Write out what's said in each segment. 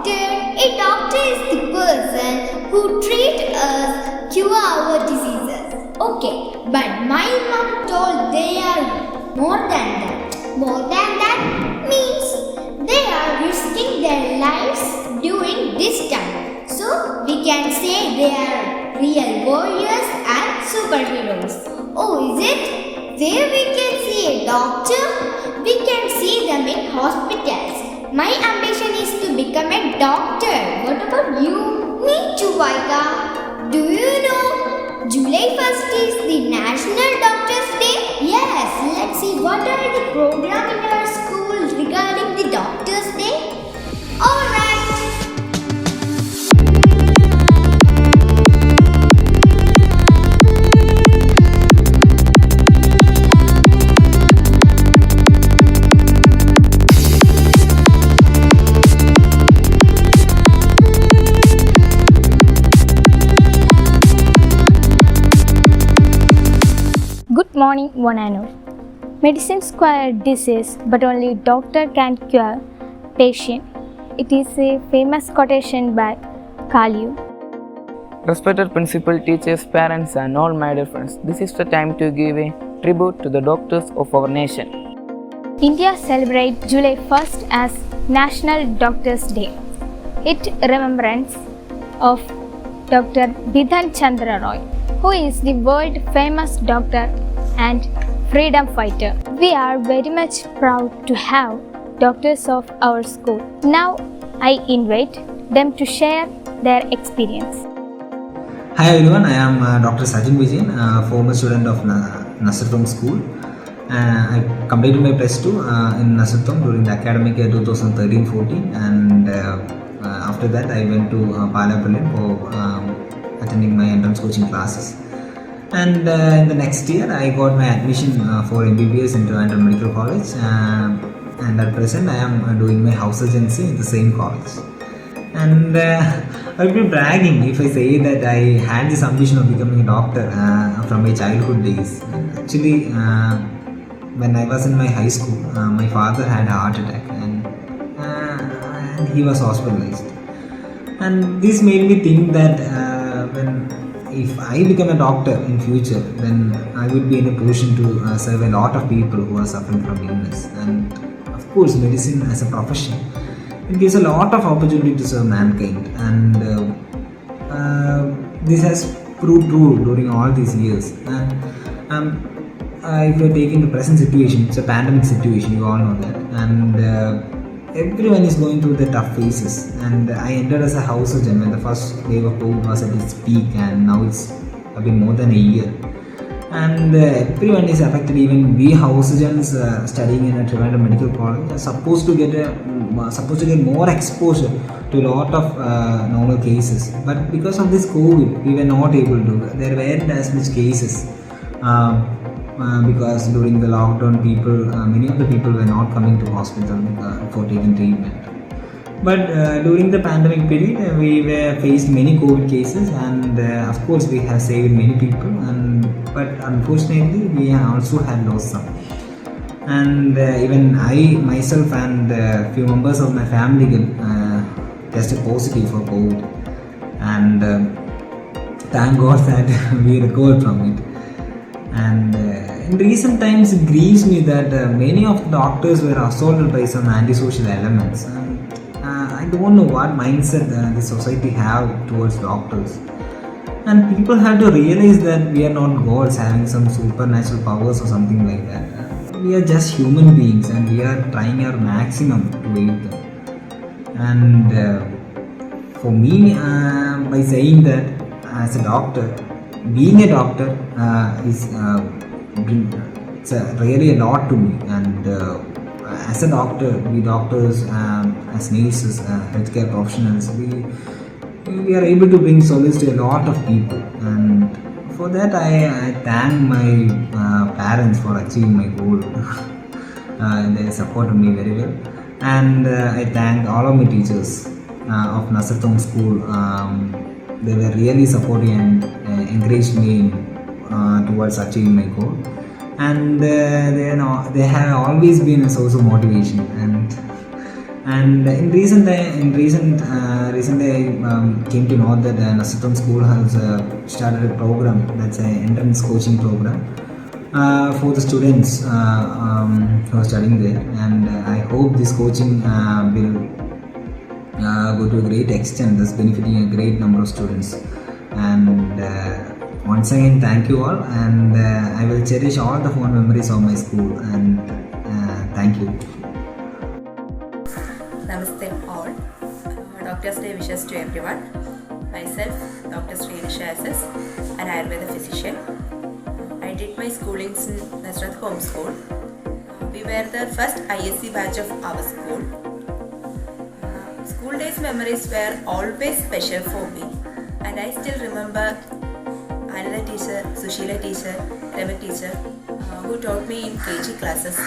A doctor is the person who treats us, cure our diseases. Okay, but my mom told they are more than that. More than that means they are risking their lives during this time. So we can say they are real warriors and superheroes. Oh, is it? Where we can see a doctor, we can see them in hospitals. My ambition is to become a doctor. What about you? Me too, Vaika. Do you know July 1st is the National Doctors Day? Yes, let's see what are the program in our school regarding the Doctors Day. Alright. Good morning, one and all. Medicines cure disease, but only doctor can cure patient. It is a famous quotation by Kaliu. Respected principal, teachers, parents, and all my dear friends, this is the time to give a tribute to the doctors of our nation. India celebrates July 1st as National Doctors Day. It remembrance of Dr. Bidhan Chandra Roy, who is the world famous doctor and freedom fighter. We are very much proud to have doctors of our school. Now I invite them to share their experience. Hi everyone, I am Dr. Sajin Vijayan, former student of Nasarthom School. I completed my plus 2 in Nasarthom during the academic year 2013-14, and after that I went to Palapalli for attending my entrance coaching classes. And in the next year I got my admission for MBBS in Trivandrum Medical College, and at present I am doing my house surgency in the same college. And I will be bragging if I say that I had this ambition of becoming a doctor from my childhood days. Actually, when I was in my high school, my father had a heart attack, and he was hospitalized. And this made me think that if I become a doctor in future, then I would be in a position to serve a lot of people who are suffering from illness. And of course, medicine as a profession, it gives a lot of opportunity to serve mankind, and this has proved true during all these years. And if you are taking the present situation, it's a pandemic situation, you all know that, and everyone is going through the tough phases. And I entered as a house surgeon when the first wave of COVID was at its peak, and now it's been more than a year. And everyone is affected. Even we house surgeons studying in a Trivandrum Medical College are supposed to get more exposure to a lot of normal cases. But because of this COVID, we were not able to. There weren't as much cases because during the lockdown, many of the people were not coming to hospital for taking treatment. But during the pandemic period, we were faced many COVID cases, and of course we have saved many people. But unfortunately, we also had lost some. And even I myself and a few members of my family tested positive for COVID. And thank God that we recovered from it. And in recent times, it grieves me that many of the doctors were assaulted by some antisocial elements. And I don't know what mindset the society have towards doctors. And people have to realize that we are not gods having some supernatural powers or something like that. We are just human beings, and we are trying our maximum to aid them. And for me, by saying that as a doctor, being a doctor is it's really a lot to me. And as a doctor, we doctors, as nurses, healthcare professionals, we are able to bring solace to a lot of people. And for that, I thank my parents for achieving my goal. They supported me very well. And I thank all of my teachers of Nasarthom School. They were really supportive and encouraged me towards achieving my goal. And they have always been a source of motivation. And And in recent day, recently I came to know that Nasruttom School has started a program that's an entrance coaching program for the students who are studying there, and I hope this coaching will go to a great extent, thus benefiting a great number of students. And once again, thank you all, and I will cherish all the fond memories of my school, and thank you. Namaste all. Doctor's Day wishes to everyone. Myself, Dr. Srinisha SS, an Ayurveda physician. I did my schooling in Nasrat Home School. We were the first ISC batch of our school. School days memories were always special for me, and I still remember Anila teacher, Sushila teacher, Reva teacher, who taught me in KG classes,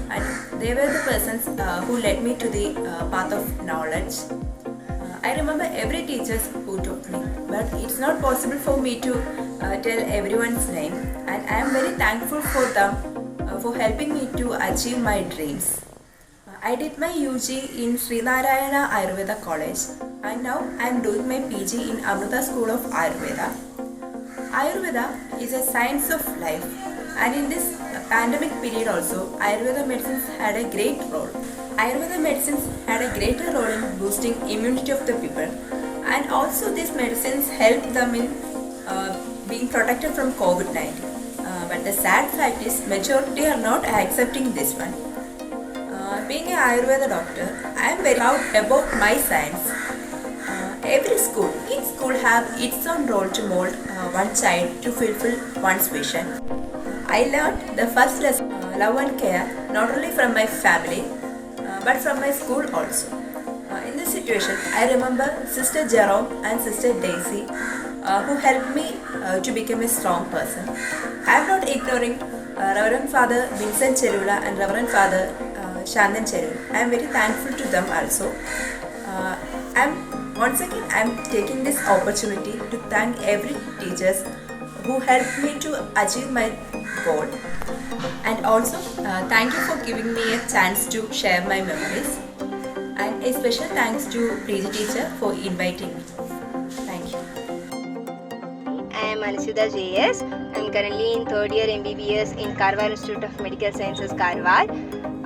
and they were the persons who led me to the path of knowledge. I remember every teacher who taught me, but it's not possible for me to tell everyone's name, and I am very thankful for them for helping me to achieve my dreams. I did my UG in Sri Narayana Ayurveda College, and now I am doing my PG in Amrita School of Ayurveda. Ayurveda is a science of life, and in this pandemic period also, Ayurveda medicines had a great role. Ayurveda medicines had a greater role in boosting immunity of the people, and also these medicines helped them in being protected from COVID-19. But the sad fact is, majority are not accepting this one. Being an Ayurveda doctor, I am very proud about my science. Each school have its own role to mold one child to fulfill one's vision. I learned the first lesson, love and care, not only from my family, but from my school also. In this situation, I remember Sister Jerome and Sister Daisy, who helped me to become a strong person. I am not ignoring Reverend Father Vincent Cherula and Reverend Father Shandan Cherula. I am very thankful to them also. Once again, I am taking this opportunity to thank every teachers who helped me to achieve my goal. And also, thank you for giving me a chance to share my memories. And a special thanks to PG teacher for inviting me. Thank you. I am Anusudha JS. I am currently in third year MBBS in Karwar Institute of Medical Sciences, Karwar.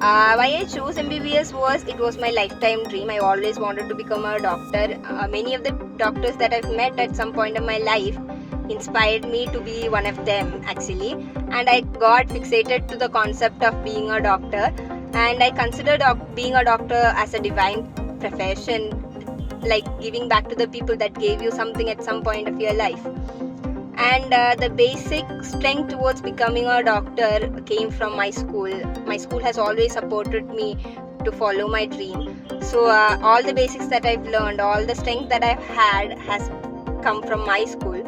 Why I chose MBBS was, it was my lifetime dream. I always wanted to become a doctor. Many of the doctors that I've met at some point of my life inspired me to be one of them actually, and I got fixated to the concept of being a doctor, and I considered being a doctor as a divine profession, like giving back to the people that gave you something at some point of your life. And the basic strength towards becoming a doctor came from my school. My school has always supported me to follow my dream. So all the basics that I've learned, all the strength that I've had has come from my school.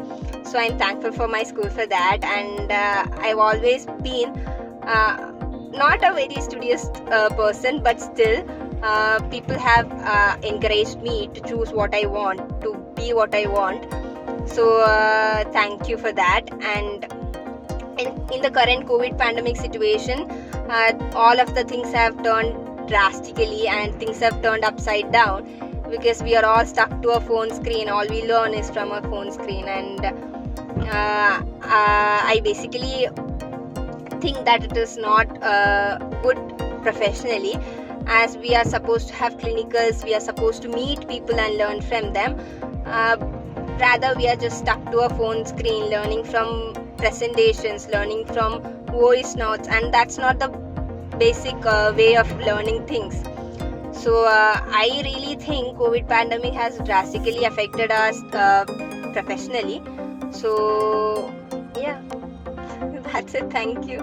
So I'm thankful for my school for that. And I've always been not a very studious person, but still people have encouraged me to choose what I want, to be what I want. So thank you for that. And in the current COVID pandemic situation, all of the things have turned drastically and things have turned upside down, because we are all stuck to a phone screen. All we learn is from a phone screen, and I basically think that it is not good professionally, as we are supposed to have clinicals, we are supposed to meet people and learn from them. Rather, we are just stuck to a phone screen, learning from presentations, learning from voice notes, and that's not the basic way of learning things. So I really think COVID pandemic has drastically affected us professionally. So yeah, that's it. Thank you.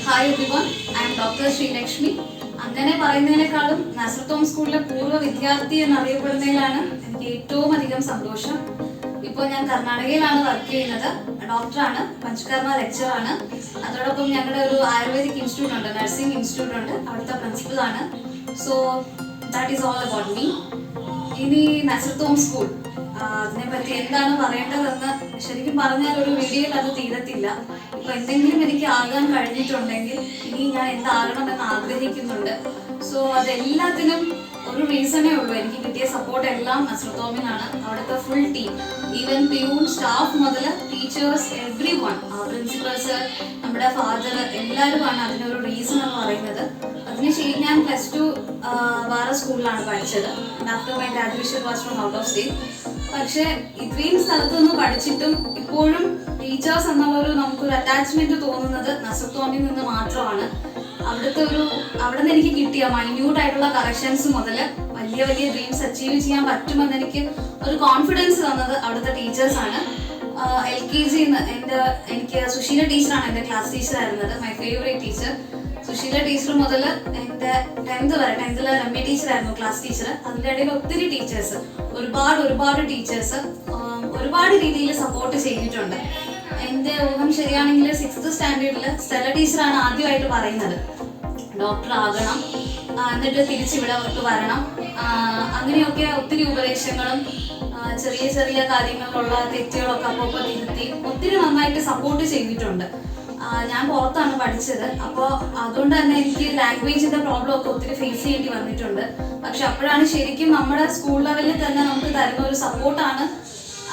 Hi everyone, I am Dr. Sri Lakshmi. അങ്ങനെ പറയുന്നതിനേക്കാളും നസ്രത്തോം സ്കൂളിലെ പൂർവ്വ വിദ്യാർത്ഥി എന്നറിയപ്പെടുന്നതിലാണ് എനിക്ക് ഏറ്റവും അധികം സന്തോഷം. ഇപ്പോൾ ഞാൻ കർണാടകയിലാണ് വർക്ക് ചെയ്യുന്നത്. ഡോക്ടറാണ്, പഞ്ചകർമ്മ ലെക്ചറാണ്. അതോടൊപ്പം ഞങ്ങളുടെ ഒരു ആയുർവേദിക് ഇൻസ്റ്റിറ്റ്യൂട്ട് ഉണ്ട്, നഴ്സിംഗ് ഇൻസ്റ്റിറ്റ്യൂട്ട് ഉണ്ട്, അവിടുത്തെ പ്രിൻസിപ്പളാണ്. So that is all about me. ഇനി നസ്രത്തോം സ്കൂൾ, അതിനെപ്പറ്റി എന്താണ് പറയേണ്ടതെന്ന് ശരിക്കും പറഞ്ഞാൽ ഒരു വീഡിയോയിൽ അത് തീരത്തില്ല. ഇപ്പൊ എന്തെങ്കിലും എനിക്ക് ആകാൻ കഴിഞ്ഞിട്ടുണ്ടെങ്കിൽ ഇനി ഞാൻ എന്താകണമെന്ന് ആഗ്രഹിക്കുന്നുണ്ട്. സോ അതെല്ലാത്തിനും ഒരു റീസണേ ഉള്ളൂ. എനിക്ക് കിട്ടിയ സപ്പോർട്ട് എല്ലാം നസ്രത്തോമിനാണ്. അവിടുത്തെ full team, even peon staff മുതൽ ടീച്ചേഴ്സ്, എവ്രി വൺ, പ്രിൻസിപ്പൽസ്, നമ്മുടെ ഫാദർ, എല്ലാവരുമാണ് അതിനൊരു റീസൺ എന്ന് പറയുന്നത്. അതിനുശേഷം ഞാൻ +2 വേറെ സ്കൂളിലാണ് പഠിച്ചത്. After my graduation was from out of state. പക്ഷേ ഇത്രയും സ്ഥലത്ത് നിന്ന് പഠിച്ചിട്ടും ഇപ്പോഴും ടീച്ചേഴ്സ് എന്നുള്ളൊരു നമുക്കൊരു അറ്റാച്ച്മെന്റ് തോന്നുന്നത് നസ്രത്തോമിൽ നിന്ന് മാത്രമാണ്. അവിടെ നിന്ന് എനിക്ക് കിട്ടിയ മൈന്യൂട്ട് ആയിട്ടുള്ള കറക്ഷൻസ് മുതൽ വലിയ വലിയ ഡ്രീംസ് അച്ചീവ് ചെയ്യാൻ പറ്റുമെന്ന് എനിക്ക് ഒരു കോൺഫിഡൻസ് തന്നത് അവിടുത്തെ ടീച്ചേഴ്സാണ്. LKG എനിക്ക് സുശീല ടീച്ചറാണ് എൻ്റെ ക്ലാസ് ടീച്ചർ ആയിരുന്നത്, my favourite teacher. Susheela teacher മുതൽ എൻ്റെ 10th വരെ, 10th രമ്യ ടീച്ചറായിരുന്നു ക്ലാസ് ടീച്ചർ. അതിൻ്റെ ഇടയിൽ ഒത്തിരി ടീച്ചേഴ്സ്, ഒരുപാട് ടീച്ചേഴ്സ് ഒരുപാട് രീതിയിൽ സപ്പോർട്ട് ചെയ്തിട്ടുണ്ട്. എൻ്റെ ഊഹം ശരിയാണെങ്കിൽ 6th സ്റ്റാൻഡേർഡിൽ സ്റ്റെല്ല ടീച്ചറാണ് ആദ്യമായിട്ട് പറയുന്നത് ഡോക്ടർ ആകണം, എന്നിട്ട് തിരിച്ചിവിടെ വരണം. അങ്ങനെയൊക്കെ ഒത്തിരി ഉപദേശങ്ങളും ചെറിയ ചെറിയ കാര്യങ്ങളിലുള്ള തെറ്റുകളൊക്കെ അപ്പോൾ തിരുത്തി ഒത്തിരി നന്നായിട്ട് സപ്പോർട്ട് ചെയ്തിട്ടുണ്ട്. ഞാൻ പുറത്താണ് പഠിച്ചത്, അപ്പോൾ അതുകൊണ്ട് തന്നെ എനിക്ക് ലാംഗ്വേജിന്റെ പ്രോബ്ലം ഒക്കെ ഒത്തിരി ഫേസ് ചെയ്യേണ്ടി വന്നിട്ടുണ്ട്. പക്ഷെ അപ്പോഴാണ് ശരിക്കും നമ്മുടെ സ്കൂൾ ലെവലിൽ തന്നെ നമുക്ക് തരുന്ന ഒരു സപ്പോർട്ടാണ്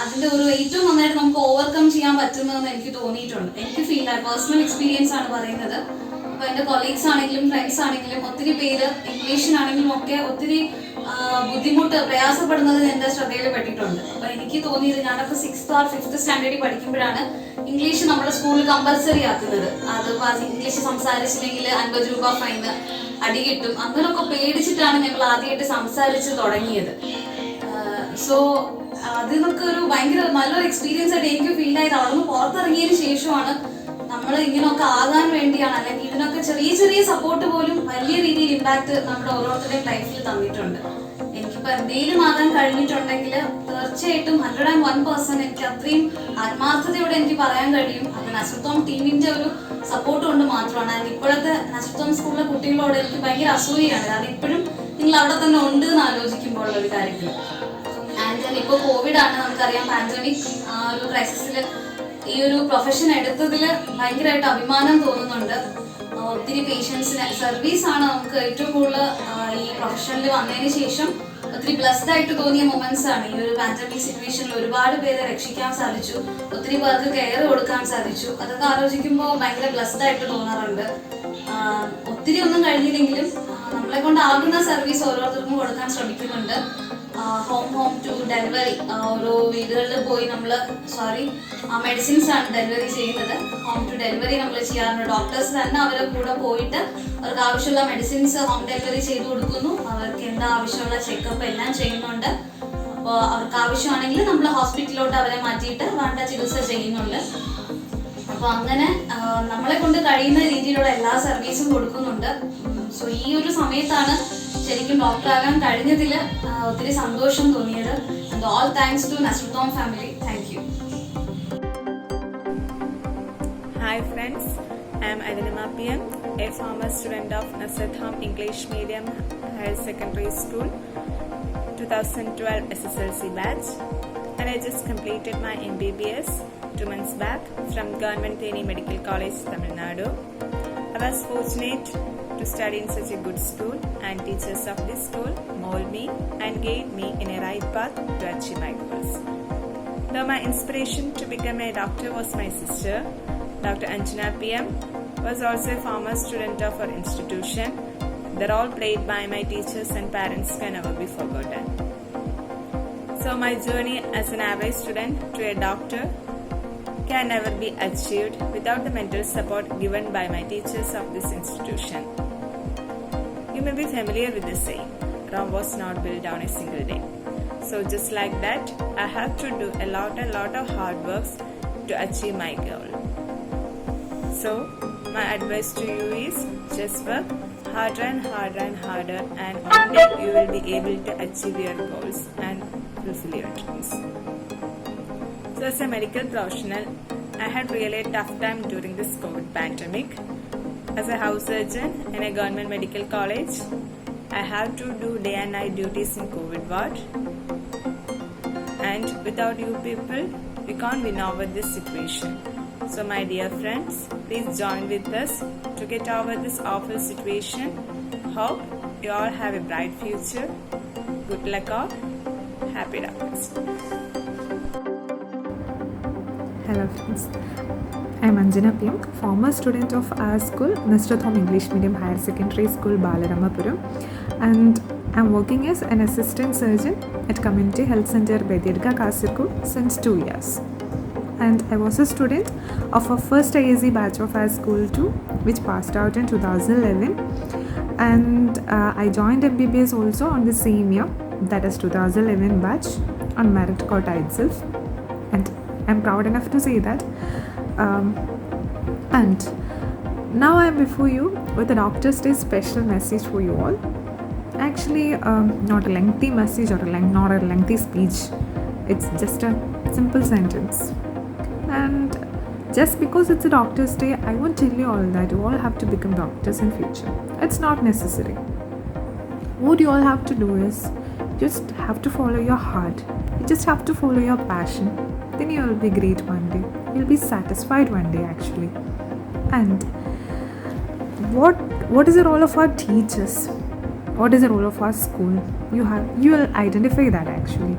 അതിന്റെ ഒരു ഏറ്റവും നന്നായിട്ട് നമുക്ക് ഓവർകം ചെയ്യാൻ പറ്റുന്നതെന്ന് എനിക്ക് തോന്നിയിട്ടുണ്ട്. എനിക്ക് ഫീൽ ആയി, പേഴ്സണൽ എക്സ്പീരിയൻസ് ആണ് പറയുന്നത്. അപ്പോൾ എൻ്റെ കൊളീഗ്സ് ആണെങ്കിലും ഫ്രണ്ട്സ് ആണെങ്കിലും ഒത്തിരി പേര് ഇംഗ്ലീഷിനാണെങ്കിലും ഒക്കെ ഒത്തിരി പ്രയാസപ്പെടുന്നത് എൻ്റെ ശ്രദ്ധയിൽ പെട്ടിട്ടുണ്ട്. അപ്പോൾ എനിക്ക് തോന്നിയത് ഞാനൊക്കെ 6th or 5th സ്റ്റാൻഡേർഡിൽ പഠിക്കുമ്പോഴാണ് ഇംഗ്ലീഷ് നമ്മുടെ സ്കൂളിൽ കമ്പൽസറി ആക്കുന്നത്. അത് ഇംഗ്ലീഷ് സംസാരിച്ചില്ലെങ്കിൽ 50 രൂപ ഫൈന്, അടി കിട്ടും, അങ്ങനെയൊക്കെ പേടിച്ചിട്ടാണ് ഞങ്ങൾ ആദ്യമായിട്ട് സംസാരിച്ച് തുടങ്ങിയത്. സോ അതിനൊക്കെ ഒരു ഭയങ്കര നല്ലൊരു എക്സ്പീരിയൻസ് ആയിട്ട് എനിക്ക് ഫീൽ ആയത്. അവിടെ നിന്ന് പുറത്തിറങ്ങിയതിന് ശേഷമാണ് നമ്മൾ ഇങ്ങനെയൊക്കെ ആകാൻ വേണ്ടിയാണ്, അല്ലെങ്കിൽ ഇതിനൊക്കെ ചെറിയ ചെറിയ സപ്പോർട്ട് പോലും വലിയ രീതിയിൽ ഇമ്പാക്ട് നമ്മുടെ ഓരോരുത്തരുടെയും ലൈഫിൽ തന്നിട്ടുണ്ട്. എനിക്കിപ്പോൾ എന്തെങ്കിലും ആകാൻ കഴിഞ്ഞിട്ടുണ്ടെങ്കിൽ തീർച്ചയായിട്ടും 101% എനിക്ക് അത്രയും ആത്മാർത്ഥതയോടെ എനിക്ക് പറയാൻ കഴിയും അത് നസ്രത്തോം ടീമിന്റെ ഒരു സപ്പോർട്ട് കൊണ്ട് മാത്രമാണ്. അതിന് ഇപ്പോഴത്തെ നസ്രത്തോം സ്കൂളിലെ കുട്ടികളോട് എനിക്ക് ഭയങ്കര അസൂയാണ്. കാരണം ഇപ്പോഴും നിങ്ങൾ അവിടെ തന്നെ ഉണ്ട് എന്ന് ആലോചിക്കുമ്പോൾ ഒരു കാര്യത്തിൽ. ആൻഡ് ഇപ്പോൾ കോവിഡ് ആണ്, നമുക്കറിയാം, പാൻഡമിക് ഒരു ക്രൈസിസിൽ ഈ ഒരു പ്രൊഫഷൻ എടുത്തതിൽ ഭയങ്കരമായിട്ട് അഭിമാനം തോന്നുന്നുണ്ട്. ഒത്തിരി പേഷ്യൻസിന് സർവീസാണ് നമുക്ക് ഏറ്റവും കൂടുതൽ ഈ പ്രൊഫഷനിൽ വന്നതിന് ശേഷം ഒത്തിരി ബ്ലെസ്ഡ് ആയിട്ട് തോന്നിയ മൊമെന്റ്സ് ആണ്. ഈ ഒരു പാൻഡമിക് സിറ്റുവേഷനിൽ ഒരുപാട് പേരെ രക്ഷിക്കാൻ സാധിച്ചു, ഒത്തിരി പേർക്ക് കെയർ കൊടുക്കാൻ സാധിച്ചു. അതൊക്കെ ആലോചിക്കുമ്പോൾ ഭയങ്കര ബ്ലെസ്ഡ് ആയിട്ട് തോന്നാറുണ്ട്. ഒത്തിരി ഒന്നും കഴിഞ്ഞില്ലെങ്കിലും നമ്മളെ കൊണ്ടാകുന്ന സർവീസ് ഓരോരുത്തർക്കും കൊടുക്കാൻ ശ്രമിക്കുന്നുണ്ട്. ഹോം ടു ഡെലിവറി, ഓരോ വീടുകളിൽ പോയി മെഡിസിൻസ് ആണ് ഡെലിവറി ചെയ്യുന്നത്. ഹോം ടു ഡെലിവറി നമ്മൾ ചെയ്യാറുണ്ട്. ഡോക്ടേഴ്സ് തന്നെ അവരുടെ കൂടെ പോയിട്ട് അവർക്ക് ആവശ്യമുള്ള മെഡിസിൻസ് ഹോം ഡെലിവറി ചെയ്ത് കൊടുക്കുന്നു. അവർക്ക് എന്താ ആവശ്യമുള്ള ചെക്കപ്പ് എല്ലാം ചെയ്യുന്നുണ്ട്. അപ്പോൾ അവർക്ക് ആവശ്യമാണെങ്കിൽ നമ്മൾ ഹോസ്പിറ്റലിലോട്ട് അവരെ മാറ്റിയിട്ട് വേണ്ട ചികിത്സ ചെയ്യുന്നുണ്ട്. അപ്പോൾ അങ്ങനെ നമ്മളെ കൊണ്ട് കഴിയുന്ന രീതിയിലുള്ള എല്ലാ സർവീസും കൊടുക്കുന്നുണ്ട്. സോ ഈ ഒരു സമയത്താണ് ശരിക്കും ഡോക്ടറാകാൻ കഴിഞ്ഞതിൽ ഒത്തിരി സന്തോഷം തോന്നിയത്. ആൻഡ് ഓൾ താങ്ക്സ് ടു നസ്രത്തോം family. Thank you. Hi friends, I am Adanima PM, a former student of Nasrathom English Medium Higher Secondary School 2012 SSLC batch, and I just completed my MBBS 2 months back from Government Theni Medical College, Tamil Nadu. I was fortunate to study in such a good school, and teachers of this school molded me and guided me in a right path to achieve my goals. Though my inspiration to become a doctor was my sister, Dr. Anjana PM, was also a former student of our institution. The role played by my teachers and parents can never be forgotten. So my journey as an average student to a doctor can never be achieved without the mental support given by my teachers of this institution. You may be familiar with the saying, Rome was not built on a single day. So just like that, I have to do a lot of hard works to achieve my goal. So my advice to you is just work harder and harder, and one day you will be able to achieve your goals and fulfill your dreams. So as a medical professional, I had really a tough time during this COVID pandemic. As a house surgeon in a government medical college, I have to do day and night duties in COVID ward. And without you people, we can't win over this situation. So my dear friends, please join with us to get over this awful situation. Hope you all have a bright future. Good luck all. Happy doctors. Hello friends, I am Anjana PM, former student of our school, Nasrathom English Medium Higher Secondary School, Balaramapuram, and I am working as an assistant surgeon at Community Health Center, Bedirga, Kasaragod since 2 years. And I was a student of our first ISE batch of our school too, which passed out in 2011. And I joined MBBS also on the same year, that is 2011 batch, on merit quota itself. And I'm proud enough to say that. And now I'm before you with a Doctor's Day special message for you all. Actually, not a lengthy message or not a lengthy speech. It's just a simple sentence. And just because it's a Doctor's Day, I won't tell you all that you all have to become doctors in future. It's not necessary. What you all have to do is just have to follow your heart. You just have to follow your passion. Then you will be great one day. You'll be satisfied one day actually. And what is the role of our teachers? What is the role of our school? You will identify that actually.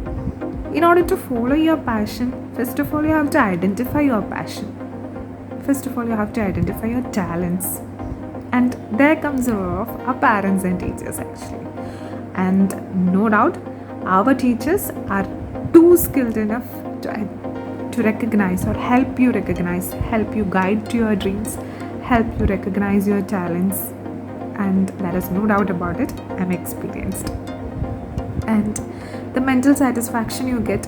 In order to follow your passion, first of all you have to identify your passion. First of all you have to identify your talents. And there comes the role of our parents and teachers actually. And no doubt our teachers are too skilled enough to recognize or help you recognize, help you guide to your dreams, help you recognize your talents. And there is no doubt about it, I'm experienced. And the mental satisfaction you get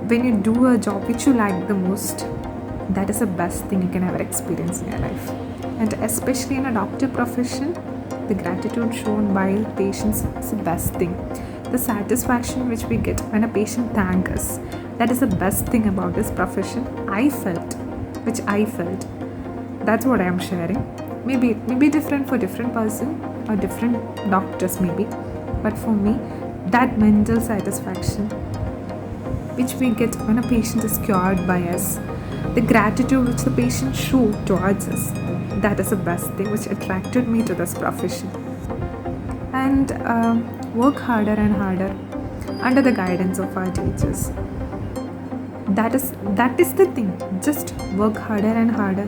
when you do a job which you like the most, that is the best thing you can ever experience in your life. And especially in a doctor profession, the gratitude shown by patients is the best thing. The satisfaction which we get when a patient thanks us, that is the best thing about this profession. I felt. That's what I am sharing. Maybe it may be different for different person or different doctors maybe. But for me, that mental satisfaction which we get when a patient is cured by us, the gratitude which the patient shows towards us, that is the best thing which attracted me to this profession. And work harder and harder under the guidance of our teachers. That is the thing. Just work harder and harder.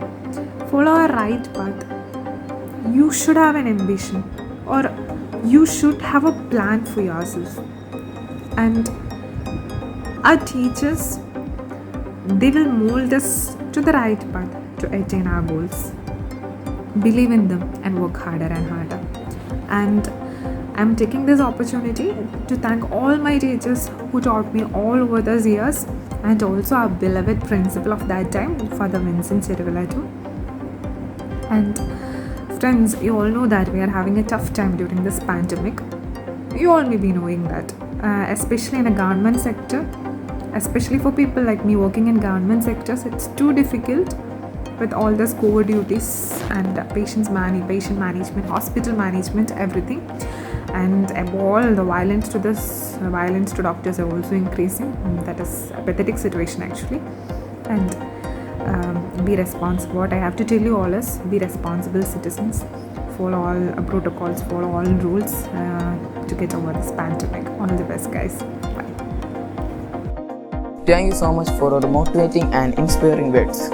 Follow a right path. You should have an ambition, or you should have a plan for yourself. And our teachers, they will mold us to the right path to attain our goals. Believe in them and work harder and harder. And I'm taking this opportunity to thank all my teachers who taught me all over those years, and also our beloved principal of that time, Father Vincent Cherivilatu. And friends, you all know that we are having a tough time during this pandemic. You all may be knowing that, especially in a government sector, especially for people like me working in government sectors, it's too difficult with all this COVID duties and patient management, hospital management, everything. And above all, the violence to doctors are also increasing. That is a pathetic situation actually. And be responsible. What I have to tell you all is be responsible citizens. Follow all protocols, follow all rules to get over this pandemic. All the best, guys. Bye. Thank you so much for your motivating and inspiring words.